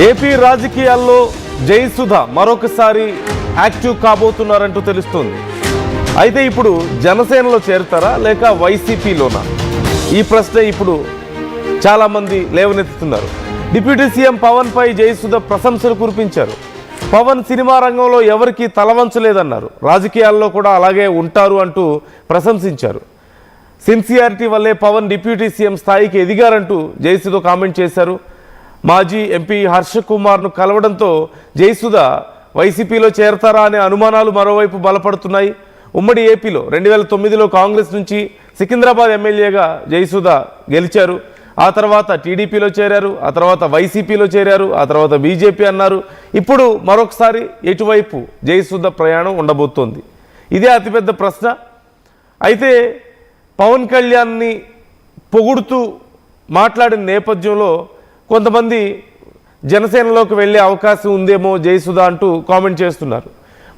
AP రాజకీయాల్లో జయసుధ మరొకసారి active కాబోతున్నారంటూ తెలుస్తోంది. అయితే ఇప్పుడు జనసేనలో చేరుతారా లేక వైసీపీలోనా? ఈ ప్రశ్న ఇప్పుడు చాలామంది లేవనెత్తుతున్నారు. డిప్యూటీ సీఎం పవన్ పై జయసుధ ప్రశంసలు కురిపించారు. పవన్ సినిమా రంగంలో ఎవరికి తలవంచలేదన్నారు. రాజకీయాల్లో కూడా అలాగే ఉంటారు అంటూ ప్రశంసించారు. సిన్సియారిటీ వల్లే పవన్ డిప్యూటీ సీఎం స్థాయికి ఎదిగారంటూ జయసుధ కామెంట్ చేశారు. మాజీ ఎంపీ హర్ష కుమార్ను కలవడంతో జయసుధ వైసీపీలో చేరతారా అనే అనుమానాలు మరోవైపు బలపడుతున్నాయి. ఉమ్మడి ఏపీలో 2009లో కాంగ్రెస్ నుంచి సికింద్రాబాద్ ఎమ్మెల్యేగా జయసుధ గెలిచారు. ఆ తర్వాత టీడీపీలో చేరారు, ఆ తర్వాత వైసీపీలో చేరారు, ఆ తర్వాత బీజేపీ అన్నారు. ఇప్పుడు మరొకసారి ఎటువైపు జయసుధ ప్రయాణం ఉండబోతోంది? ఇదే అతిపెద్ద ప్రశ్న. అయితే పవన్ కళ్యాణ్ని పొగుడుతూ మాట్లాడిన నేపథ్యంలో కొంతమంది జనసేనలోకి వెళ్ళే అవకాశం ఉందేమో జయసుధ అంటూ కామెంట్ చేస్తున్నారు.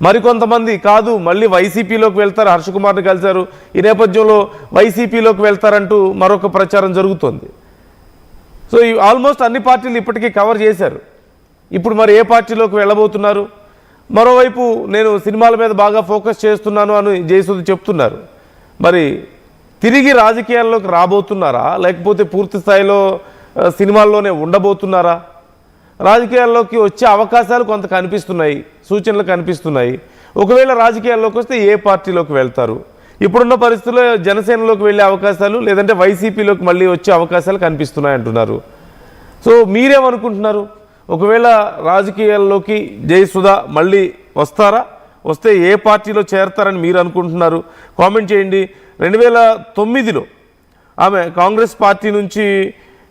మరికొంతమంది కాదు, మళ్ళీ వైసీపీలోకి వెళ్తారు, హర్షకుమార్ని కలిశారు, ఈ నేపథ్యంలో వైసీపీలోకి వెళ్తారంటూ మరొక ప్రచారం జరుగుతోంది. సో ఆల్మోస్ట్ అన్ని పార్టీలు ఇప్పటికీ కవర్ చేశారు. ఇప్పుడు మరి ఏ పార్టీలోకి వెళ్ళబోతున్నారు? మరోవైపు నేను సినిమాల మీద బాగా ఫోకస్ చేస్తున్నాను అని జయసుధ చెప్తున్నారు. మరి తిరిగి రాజకీయాల్లోకి రాబోతున్నారా లేకపోతే పూర్తి స్థాయిలో సినిమాల్లోనే ఉండబోతున్నారా? రాజకీయాల్లోకి వచ్చే అవకాశాలు కొంత కనిపిస్తున్నాయి, సూచనలు కనిపిస్తున్నాయి. ఒకవేళ రాజకీయాల్లోకి వస్తే ఏ పార్టీలోకి వెళ్తారు? ఇప్పుడున్న పరిస్థితుల్లో జనసేనలోకి వెళ్ళే అవకాశాలు లేదంటే వైసీపీలోకి మళ్ళీ వచ్చే అవకాశాలు కనిపిస్తున్నాయి అంటున్నారు. సో మీరేమనుకుంటున్నారు? ఒకవేళ రాజకీయాల్లోకి జయసుధ మళ్ళీ వస్తారా? వస్తే ఏ పార్టీలో చేరతారని మీరు అనుకుంటున్నారు? కామెంట్ చేయండి. 2009లో ఆమె కాంగ్రెస్ పార్టీ నుంచి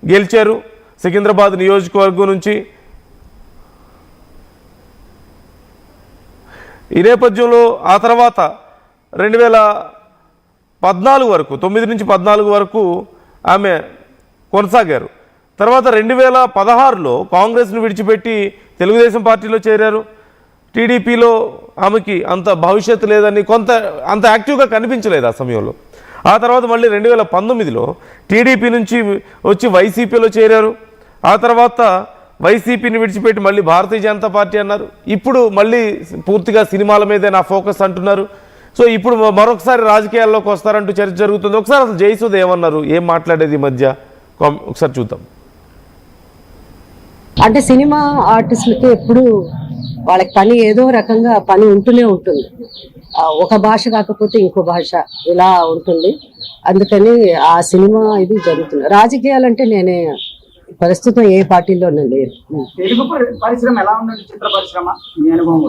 గెలిచారు, సికింద్రాబాద్ నియోజకవర్గం నుంచి. ఈ నేపథ్యంలో ఆ తర్వాత 2014 వరకు 9 నుంచి 14 వరకు ఆమె కొనసాగారు. తర్వాత 2016లో కాంగ్రెస్ను విడిచిపెట్టి తెలుగుదేశం పార్టీలో చేరారు. టీడీపీలో ఆమెకి అంత భవిష్యత్తు లేదని అంత యాక్టివ్గా కనిపించలేదు ఆ సమయంలో. ఆ తర్వాత మళ్ళీ 2019లో టీడీపీ నుంచి వచ్చి వైసీపీలో చేరారు. ఆ తర్వాత వైసీపీని విడిచిపెట్టి మళ్ళీ భారతీయ జనతా పార్టీ అన్నారు. ఇప్పుడు మళ్ళీ పూర్తిగా సినిమాల మీదే నా ఫోకస్ అంటున్నారు. సో ఇప్పుడు మరొకసారి రాజకీయాల్లోకి వస్తారంటూ చర్చ జరుగుతుంది. ఒకసారి అసలు జయసుధ ఏమన్నారు, ఏం మాట్లాడేది ఈ మధ్య ఒకసారి చూద్దాం. అంటే సినిమా ఆర్టిస్టులకి ఎప్పుడు వాళ్ళకి పని ఏదో రకంగా పని ఉంటూనే ఉంటుంది. ఒక భాష కాకపోతే ఇంకో భాష ఇలా ఉంటుంది. అందుకని ఆ సినిమా ఇది జరుగుతుంది. రాజకీయాలంటే నేనే ప్రస్తుతం ఏ పార్టీలోనే లేదు. తెలుగు పరిశ్రమ ఎలా ఉందండి? చిత్ర పరిశ్రమ మీ అనుభవం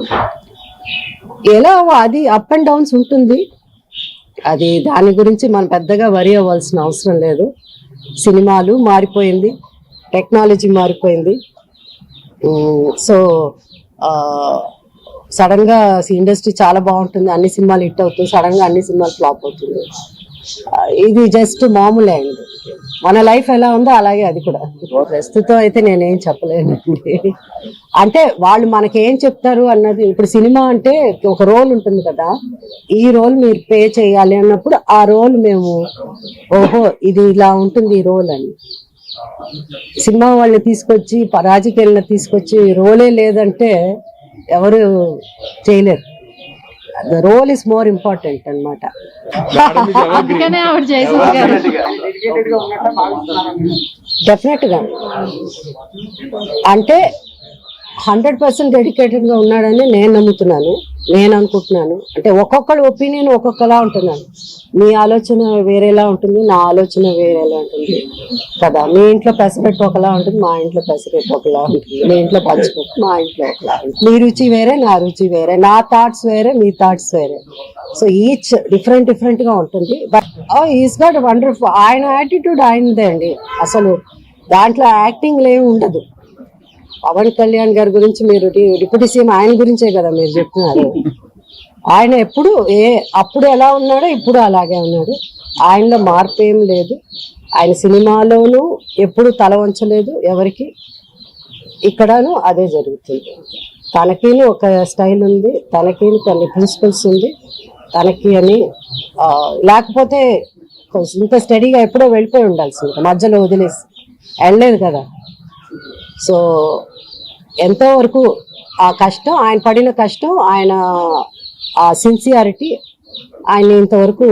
ఎలా అది అప్ అండ్ డౌన్స్ ఉంటుంది. అది దాని గురించి మనం పెద్దగా వరి అవ్వాల్సిన అవసరం లేదు. సినిమాలు మారిపోయింది, టెక్నాలజీ మారిపోయింది. సో సడన్ గా ఇండస్ట్రీ చాలా బాగుంటుంది, అన్ని సినిమాలు హిట్ అవుతుంది, సడన్ గా అన్ని సినిమాలు ఫ్లాప్ అవుతుంది. ఇది జస్ట్ మామూలే అండి. మన లైఫ్ ఎలా ఉందో అలాగే అది కూడా. ప్రస్తుతం అయితే నేనేం చెప్పలేనండి. అంటే వాళ్ళు మనకేం చెప్తారు అన్నది, ఇప్పుడు సినిమా అంటే ఒక రోల్ ఉంటుంది కదా, ఈ రోల్ మీరు పే చేయాలి అన్నప్పుడు ఆ రోల్ మేము ఓహో ఇది ఇలా ఉంటుంది ఈ రోల్ అని. సినిమా వాళ్ళని తీసుకొచ్చి రాజకీయాలను తీసుకొచ్చి రోలే లేదంటే ఎవరు చేయలేరు. The role is more important అన్నమాట. డెఫినెట్ గా అంటే 100% డెడికేటెడ్ గా ఉన్నాడని నేను నమ్ముతున్నాను, నేను అనుకుంటున్నాను. అంటే ఒక్కొక్కరి ఒపీనియన్ ఒక్కొక్కలా ఉంటున్నాను. మీ ఆలోచన వేరేలా ఉంటుంది, నా ఆలోచన వేరేలా ఉంటుంది కదా. మీ ఇంట్లో పెసరెట్టు ఒకలా ఉంటుంది, మా ఇంట్లో పెసరెట్టు ఒకలా ఉంటుంది. మీ ఇంట్లో పంచుకోవచ్చు, మా ఇంట్లో ఒకలా ఉంటుంది. మీ రుచి వేరే, నా రుచి వేరే, నా థాట్స్ వేరే, మీ థాట్స్ వేరే. సో ఈచ్ డిఫరెంట్ గా ఉంటుంది. But is got wonderful. ఆయన యాటిట్యూడ్ ఆయనదే అండి. అసలు దాంట్లో యాక్టింగ్ ఏమి ఉండదు. పవన్ కళ్యాణ్ గారి గురించి మీరు డిప్యూటీ సీఎం ఆయన గురించే కదా మీరు చెప్తున్నారు. ఆయన ఎప్పుడు అప్పుడు ఎలా ఉన్నాడో ఇప్పుడు అలాగే ఉన్నాడు. ఆయనలో మార్పు ఏం లేదు. ఆయన సినిమాలోనూ ఎప్పుడు తల వంచలేదు ఎవరికి. ఇక్కడను అదే జరుగుతుంది. తనకి ఒక స్టైల్ ఉంది, తనకి కొన్ని ప్రిన్సిపల్స్ ఉంది తనకి అని. లేకపోతే ఇంత స్టడీగా ఎప్పుడో వెళ్ళిపోయి ఉండాల్సింది, మధ్యలో వదిలేసి వెళ్ళలేదు కదా. సో ఎంతవరకు ఆ కష్టం, ఆయన పడిన కష్టం, ఆయన ఆ సిన్సియారిటీ ఆయన ఇంతవరకు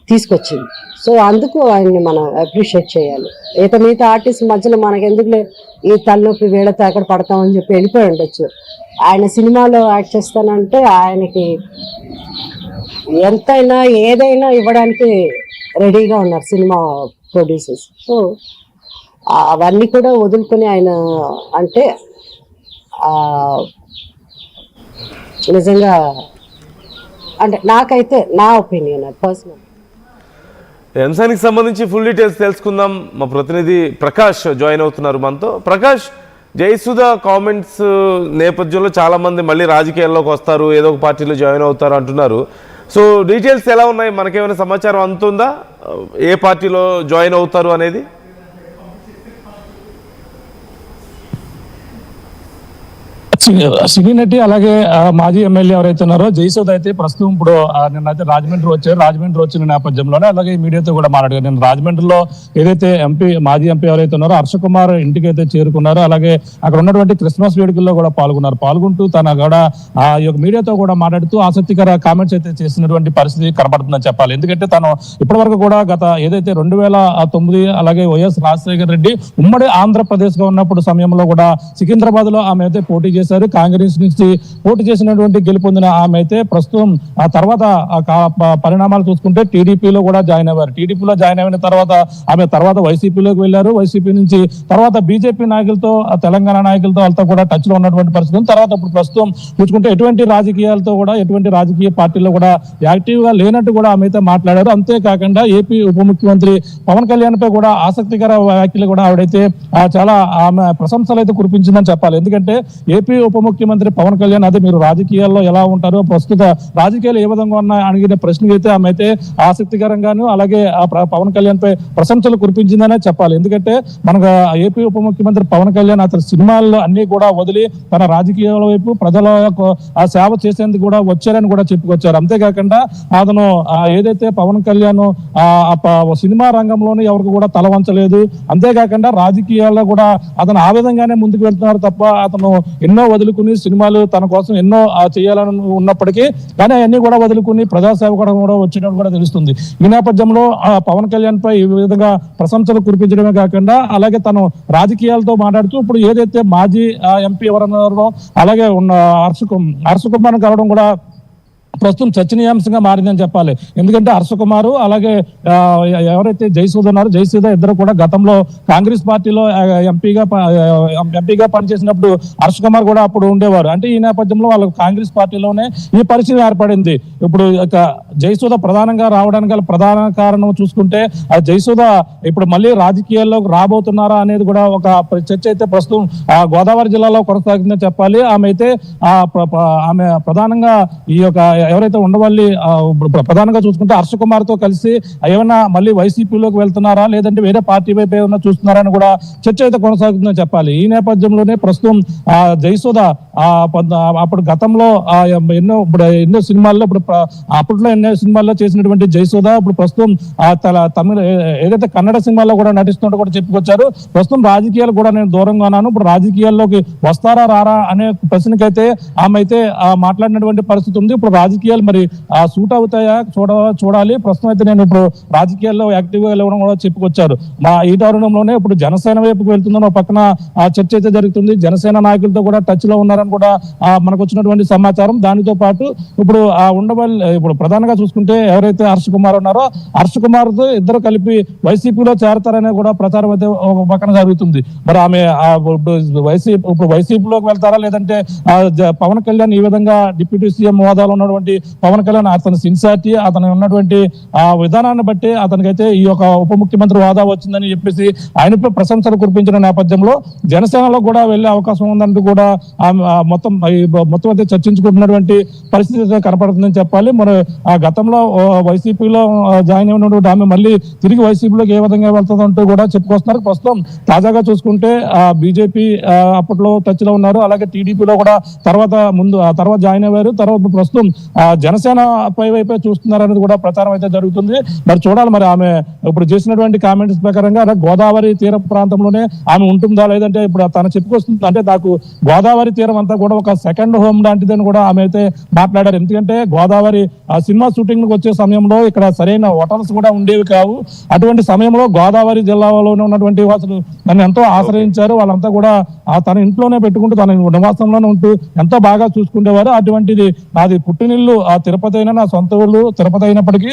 తీసుకొచ్చింది. సో అందుకు ఆయన్ని మనం అప్రిషియేట్ చేయాలి. మిగతా ఆర్టిస్ట్ మధ్యలో మనకి ఎందుకులే ఈ తలనొప్పి వీళ్ళతో ఎక్కడ పడతామని చెప్పి వెళ్ళిపోయి ఉండొచ్చు. ఆయన సినిమాలో యాక్ట్ చేస్తానంటే ఆయనకి ఎంతైనా ఏదైనా ఇవ్వడానికి రెడీగా ఉన్నారు సినిమా ప్రొడ్యూసర్స్. సో అవన్నీ కూడా వదులుకొని ఆయన అంటే నిజంగా అంటే నాకైతే నా ఒపీనియన్ పర్సనల్. అంశానికి సంబంధించి ఫుల్ డీటెయిల్స్ తెలుసుకుందాం. మా ప్రతినిధి ప్రకాష్ జాయిన్ అవుతున్నారు మనతో. ప్రకాష్, జయసుధ కామెంట్స్ నేపథ్యంలో చాలా మంది మళ్ళీ రాజకీయాల్లోకి వస్తారు, ఏదో ఒక పార్టీలో జాయిన్ అవుతారు అంటున్నారు. సో డీటెయిల్స్ ఎలా ఉన్నాయి, మనకేమైనా సమాచారం అందుతుందా ఏ పార్టీలో జాయిన్ అవుతారు అనేది? సినీ నటి అలాగే మాజీ ఎమ్మెల్యే ఎవరైతే ఉన్నారో జయసుధ అయితే ప్రస్తుతం ఇప్పుడు నిన్నైతే రాజమండ్రి వచ్చారు. రాజమండ్రి వచ్చిన నేపథ్యంలోనే అలాగే మీడియాతో కూడా మాట్లాడారు. నేను రాజమండ్రిలో ఏదైతే మాజీ ఎంపీ ఎవరైతే ఉన్నారో హర్ష కుమార్ ఇంటికి అయితే చేరుకున్నారో, అలాగే అక్కడ ఉన్నటువంటి క్రిస్మస్ వేడుకల్లో కూడా పాల్గొంటూ తన కూడా ఆ యొక్క మీడియాతో కూడా మాట్లాడుతూ ఆసక్తికర కామెంట్స్ అయితే చేసినటువంటి పరిస్థితి కనబడుతుందని చెప్పాలి. ఎందుకంటే తను ఇప్పటి వరకు కూడా గత ఏదైతే 2009 అలాగే వైఎస్ రాజశేఖర రెడ్డి ఉమ్మడి ఆంధ్రప్రదేశ్ గా ఉన్నప్పుడు సమయంలో కూడా సికింద్రాబాద్ లో ఆమె అయితే పోటీ చేశారు. కాంగ్రెస్ నుంచి పోటీ చేసినటువంటి గెలుపొందిన ఆమె అయితే ప్రస్తుతం ఆ తర్వాత పరిణామాలు చూసుకుంటే టీడీపీలో కూడా జాయిన్ అయ్యారు. టీడీపీలో జాయిన్ అయిన తర్వాత ఆమె తర్వాత వైసీపీలోకి వెళ్లారు. వైసీపీ నుంచి తర్వాత బీజేపీ నాయకులతో తెలంగాణ నాయకులతో వాళ్ళతో కూడా టచ్ లో ఉన్నటువంటి పరిస్థితి. తర్వాత ఇప్పుడు ప్రస్తుతం చూసుకుంటే ఎటువంటి రాజకీయాలతో కూడా ఎటువంటి రాజకీయ పార్టీలో కూడా యాక్టివ్ గా లేనట్టు కూడా ఆమె అయితే మాట్లాడారు. అంతేకాకుండా ఏపీ ఉప ముఖ్యమంత్రి పవన్ కళ్యాణ్ పై కూడా ఆసక్తికర వ్యాఖ్యలు కూడా ఆవిడైతే చాలా ఆమె ప్రశంసలు అయితే కురిపించిందని చెప్పాలి. ఎందుకంటే ఏపీ ఉప ముఖ్యమంత్రి పవన్ కళ్యాణ్ అదే మీరు రాజకీయాల్లో ఎలా ఉంటారో, ప్రస్తుత రాజకీయాలు ఏ విధంగా ఉన్నాయి అడిగిన ప్రశ్నకి అయితే ఆమె అయితే ఆసక్తికరంగాను అలాగే పవన్ కళ్యాణ్ పై ప్రశంసలు కురిపించిందనే చెప్పాలి. ఎందుకంటే మనకు ఏపీ ఉప ముఖ్యమంత్రి పవన్ కళ్యాణ్ అతని సినిమాల్లో అన్ని కూడా వదిలి తన రాజకీయాల వైపు ప్రజల ఆ సేవ చేసేందుకు కూడా వచ్చారని కూడా చెప్పుకొచ్చారు. అంతేకాకుండా అతను ఏదైతే పవన్ కళ్యాణ్ సినిమా రంగంలోనే ఎవరికి కూడా తల వంచలేదు. అంతేకాకుండా రాజకీయాల్లో కూడా అతను ఆ విధంగానే ముందుకు వెళ్తున్నారు తప్ప అతను ఎన్నో వదులుకుని సినిమాలు తన కోసం ఎన్నో చేయాలని ఉన్నప్పటికీ కానీ అవన్నీ కూడా వదులుకుని ప్రజాసేవ కూడా వచ్చినట్టు కూడా తెలుస్తుంది. ఈ నేపథ్యంలో పవన్ కళ్యాణ్ పై ఈ విధంగా ప్రశంసలు కురిపించడమే కాకుండా అలాగే తను రాజకీయాలతో మాట్లాడుతూ ఇప్పుడు ఏదైతే మాజీ ఎంపీ ఎవరన్నారో అలాగే ఉన్న హర్ష కుమార్ కలవడం కూడా ప్రస్తుతం చర్చనీయాంశంగా మారిందని చెప్పాలి. ఎందుకంటే హర్ష కుమారు అలాగే ఎవరైతే జయసుధ ఉన్నారో జయసుధ ఇద్దరు కూడా గతంలో కాంగ్రెస్ పార్టీలో ఎంపీగా పనిచేసినప్పుడు హర్ష కుమార్ కూడా అప్పుడు ఉండేవారు. అంటే ఈ నేపథ్యంలో వాళ్ళ కాంగ్రెస్ పార్టీలోనే ఈ పరిస్థితి ఏర్పడింది. ఇప్పుడు జయసుధ ప్రధానంగా రావడానికి గల ప్రధాన కారణం చూసుకుంటే ఆ జయసుధ ఇప్పుడు మళ్ళీ రాజకీయాల్లోకి రాబోతున్నారా అనేది కూడా ఒక చర్చ అయితే ప్రస్తుతం గోదావరి జిల్లాలో కొనసాగుతుందని చెప్పాలి. ఆమె ప్రధానంగా ఈ యొక్క ఎవరైతే ఉండవల్లి ప్రధానంగా చూసుకుంటే హర్ష కుమార్ తో కలిసి ఏమన్నా మళ్ళీ వైసీపీలోకి వెళ్తున్నారా లేదంటే వేరే పార్టీ వైపు ఏమన్నా చూస్తున్నారా అని కూడా చర్చ అయితే కొనసాగుతుందని చెప్పాలి. ఈ నేపథ్యంలోనే ప్రస్తుతం జయసుధ అప్పుడు గతంలో ఎన్నో సినిమాల్లో అప్పట్లో ఎన్నో సినిమాల్లో చేసినటువంటి జయసుధ ఇప్పుడు ప్రస్తుతం తమిళ ఏదైతే కన్నడ సినిమాల్లో కూడా నటిస్తున్నట్టు కూడా చెప్పుకొచ్చారు. ప్రస్తుతం రాజకీయాలు కూడా నేను దూరంగా ఉన్నాను, ఇప్పుడు రాజకీయాల్లోకి వస్తారా రారా అనే ప్రశ్నకైతే ఆమె అయితే మాట్లాడినటువంటి పరిస్థితి ఉంది. ఇప్పుడు రాజకీయాలు మరి సూట్ అవుతాయా చూడాలి. ప్రస్తుతం అయితే నేను ఇప్పుడు రాజకీయాల్లో యాక్టివ్ గా వెళ్ళడం కూడా చెప్పుకొచ్చారు. ఈ తరుణంలోనే ఇప్పుడు జనసేన వైపుకు వెళ్తుందని పక్కన చర్చ అయితే జరుగుతుంది. జనసేన నాయకులతో కూడా టచ్ లో ఉన్నారని కూడా మనకు వచ్చినటువంటి సమాచారం. దానితో పాటు ఇప్పుడు ఇప్పుడు ప్రధానంగా చూసుకుంటే ఎవరైతే హర్ష కుమార్ ఉన్నారో హర్ష కుమార్ తో ఇద్దరు కలిపి వైసీపీలో చేరతారనే కూడా ప్రచారం అయితే ఒక పక్కన జరుగుతుంది. మరి ఆమె ఇప్పుడు వైసీపీలోకి వెళ్తారా లేదంటే పవన్ కళ్యాణ్ ఈ విధంగా డిప్యూటీ సీఎం హోదాలో ఉన్నటువంటి పవన్ కళ్యాణ్ అతని సిన్సియారిటీ అతను ఉన్నటువంటి విధానాన్ని బట్టి అతనికైతే ఈ యొక్క ఉప ముఖ్యమంత్రి హోదా వచ్చిందని చెప్పేసి ఆయనపై ప్రశంసలు కురిపించిన నేపథ్యంలో జనసేనలో కూడా వెళ్లే అవకాశం ఉందంటూ కూడా మొత్తం అయితే చర్చించుకుంటున్నటువంటి పరిస్థితి కనపడుతుందని చెప్పాలి. మరి గతంలో వైసీపీలో జాయిన్ అయినటువంటి ఆమె మళ్ళీ తిరిగి వైసీపీలోకి ఏ విధంగా వెళ్తుందంటూ కూడా చెప్పుకొస్తున్నారు. ప్రస్తుతం తాజాగా చూసుకుంటే బీజేపీ అప్పట్లో టచ్ లో ఉన్నారు, అలాగే టీడీపీలో కూడా తర్వాత జాయిన్ అయ్యారు. తర్వాత ప్రస్తుతం జనసేన పై వైపే చూస్తున్నారు అనేది కూడా ప్రచారం అయితే జరుగుతుంది. మరి చూడాలి మరి ఆమె ఇప్పుడు చేసినటువంటి కామెంట్స్ ప్రకారంగా గోదావరి తీర ప్రాంతంలోనే ఆమె ఉంటుందా, లేదంటే ఇప్పుడు తను చెప్పుకొస్తుంది అంటే నాకు గోదావరి తీరం అంతా కూడా ఒక సెకండ్ హోమ్ లాంటిదని కూడా ఆమె అయితే మాట్లాడారు. ఎందుకంటే గోదావరి సినిమా షూటింగ్ వచ్చే సమయంలో ఇక్కడ సరైన హోటల్స్ కూడా ఉండేవి కావు. అటువంటి సమయంలో గోదావరి జిల్లాలోనే ఉన్నటువంటి వాసులు నన్ను ఎంతో ఆశ్రయించారు. వాళ్ళంతా కూడా తన ఇంట్లోనే పెట్టుకుంటూ తన నివాసంలోనే ఉంటూ ఎంతో బాగా చూసుకునేవారు. అటువంటిది నాది పుట్టినిల్లు తిరుపతి అయినా, నా సొంత ఊళ్ళు తిరుపతి అయినప్పటికీ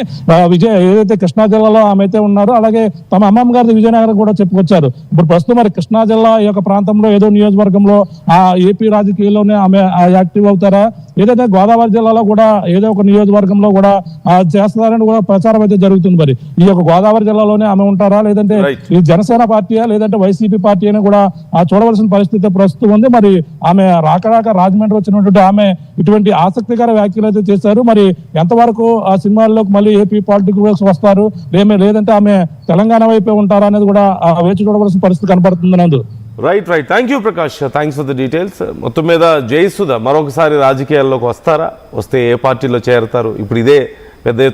ఏదైతే కృష్ణా జిల్లాలో ఆమె అయితే ఉన్నారో అలాగే తమ అమ్మమ్మ గారి విజయనగరం కూడా చెప్పుకొచ్చారు. ఇప్పుడు ప్రస్తుతం మరి కృష్ణా జిల్లా ఈ యొక్క ప్రాంతంలో ఏదో నియోజకవర్గంలో ఏపీ రాజకీయాల్లోనే ఆమె యాక్టివ్ అవుతారా, ఏదైతే గోదావరి జిల్లాలో కూడా ఏదో ఒక నియోజకవర్గంలో కూడా చేస్తారని కూడా ప్రచారం అయితే జరుగుతుంది. మరి ఈ యొక్క గోదావరి జిల్లాలోనే ఆమె ఉంటారా, లేదంటే ఈ జనసేన పార్టీయా, లేదంటే వైసీపీ పార్టీ అని కూడా చూడవలసిన పరిస్థితి ప్రస్తుతం ఉంది. మరి ఆమె రాక రాజమండ్రి వచ్చినటువంటి ఆమె ఇటువంటి ఆసక్తికర వ్యాఖ్యలు అయితే చేశారు. మరి ఎంతవరకు ఆ సినిమాల్లోకి మళ్ళీ ఏపీ పాలిటిక్స్ వస్తారు, లేదంటే ఆమె తెలంగాణ వైపే ఉంటారా అనేది కూడా వేచి చూడవలసిన పరిస్థితి కనపడుతుంది. నందు right. Thank you Prakash, thanks for the details. మొత్తం మీద జయసుధ మరొకసారి రాజకీయాల్లోకి వస్తారా, వస్తే ఏ పార్టీలో చేరతారు, ఇప్పుడు ఇదే పెద్ద ఎత్తున